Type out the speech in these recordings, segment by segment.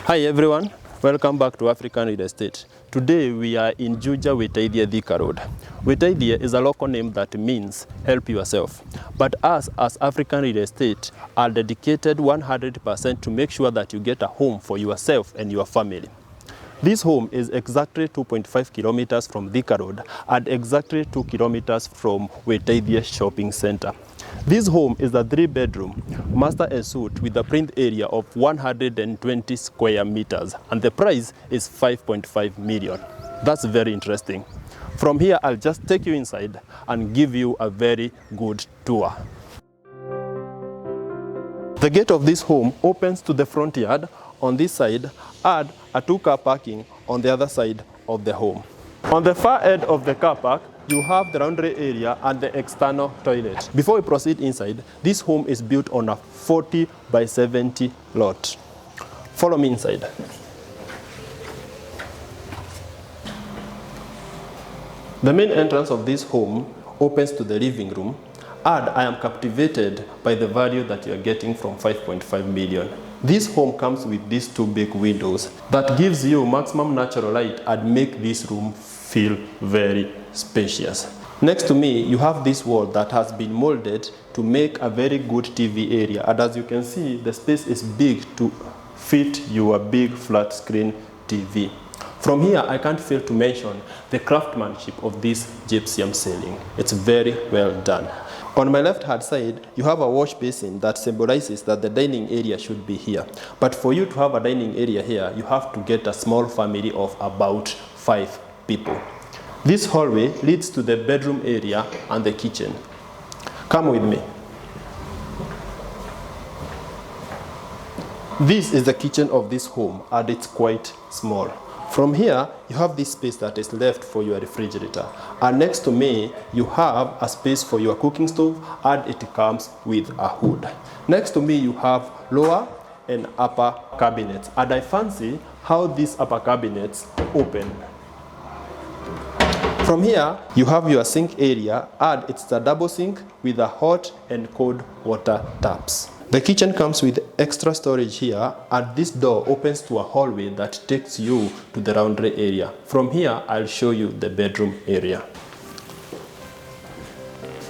Hi everyone, welcome back to African Real Estate. Today we are in Juja Witeithie Thika Road. Witeithie is a local name that means help yourself. But us as African Real Estate are dedicated 100% to make sure that you get a home for yourself and your family. This home is exactly 2.5 kilometers from Thika Road and exactly 2 kilometers from Witeithie Shopping Center. This home is a 3-bedroom master and suite with a print area of 120 square meters and the price is 5.5 million. That's very interesting. From here, I'll just take you inside and give you a very good tour. The gate of this home opens to the front yard on this side and a 2-car parking on the other side of the home. On the far end of the car park, you have the laundry area and the external toilet. Before we proceed inside, this home is built on a 40 by 70 lot. Follow me inside. The main entrance of this home opens to the living room, and I am captivated by the value that you are getting from 5.5 million. This home comes with these 2 big windows that gives you maximum natural light and make this room feel very spacious. Next to me, you have this wall that has been molded to make a very good TV area. And as you can see, the space is big to fit your big flat screen TV. From here, I can't fail to mention the craftsmanship of this gypsum ceiling. It's very well done. On my left-hand side, you have a wash basin that symbolizes that the dining area should be here. But for you to have a dining area here, you have to get a small family of about 5 people. This hallway leads to the bedroom area and the kitchen. Come with me. This is the kitchen of this home and it's quite small. From here, you have this space that is left for your refrigerator. And next to me, you have a space for your cooking stove and it comes with a hood. Next to me, you have lower and upper cabinets. And I fancy how these upper cabinets open. From here, you have your sink area and it's a double sink with a hot and cold water taps. The kitchen comes with extra storage here and this door opens to a hallway that takes you to the laundry area. From here, I'll show you the bedroom area.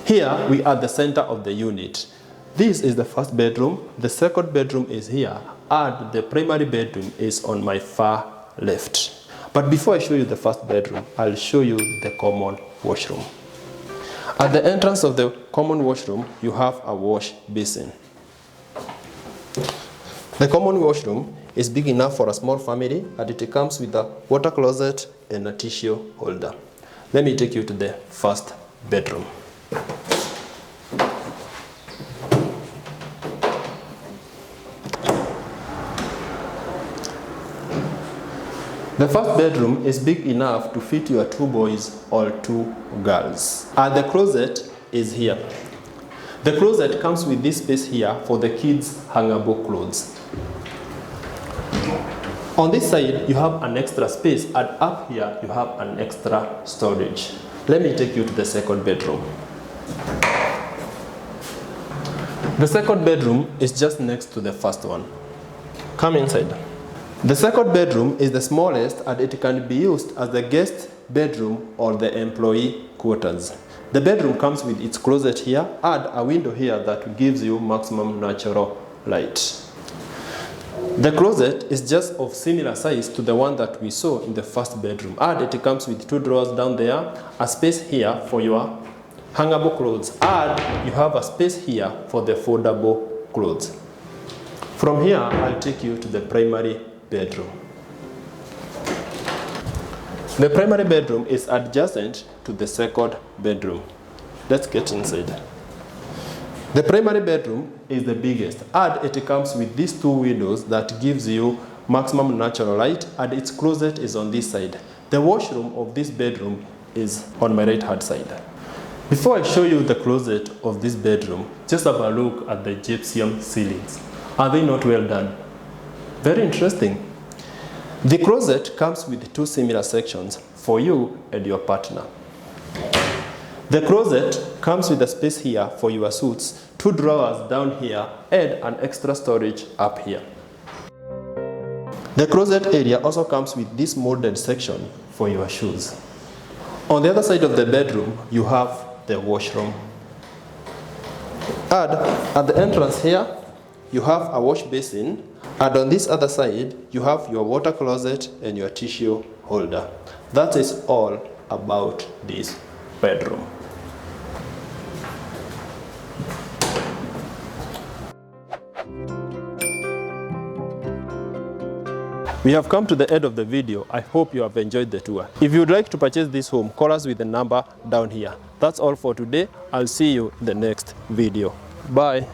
Here, we are at the center of the unit. This is the first bedroom, the second bedroom is here, and the primary bedroom is on my far left. But before I show you the first bedroom, I'll show you the common washroom. At the entrance of the common washroom, you have a wash basin. The common washroom is big enough for a small family and it comes with a water closet and a tissue holder. Let me take you to the first bedroom. The first bedroom is big enough to fit your 2 boys or 2 girls. And the closet is here. The closet comes with this space here for the kids' hangable clothes. On this side, you have an extra space, and up here, you have an extra storage. Let me take you to the second bedroom. The second bedroom is just next to the first one. Come inside. The second bedroom is the smallest and it can be used as the guest bedroom or the employee quarters. The bedroom comes with its closet here and a window here that gives you maximum natural light. The closet is just of similar size to the one that we saw in the first bedroom, and it comes with 2 drawers down there, a space here for your hangable clothes, and you have a space here for the foldable clothes. From here, I'll take you to the primary bedroom. The primary bedroom is adjacent to the second bedroom. Let's get inside. The primary bedroom is the biggest and it comes with these 2 windows that gives you maximum natural light, and its closet is on this side. The washroom of this bedroom is on my right hand side. Before I show you the closet of this bedroom, just have a look at the gypsum ceilings. Are they not well done? Very interesting. The closet comes with 2 similar sections for you and your partner. The closet comes with a space here for your suits, 2 drawers down here, and an extra storage up here. The closet area also comes with this molded section for your shoes. On the other side of the bedroom, you have the washroom. And at the entrance here, you have a wash basin, and on this other side, you have your water closet and your tissue holder. That is all about this bedroom. We have come to the end of the video. I hope you have enjoyed the tour. If you would like to purchase this home, call us with the number down here. That's all for today. I'll see you in the next video. Bye.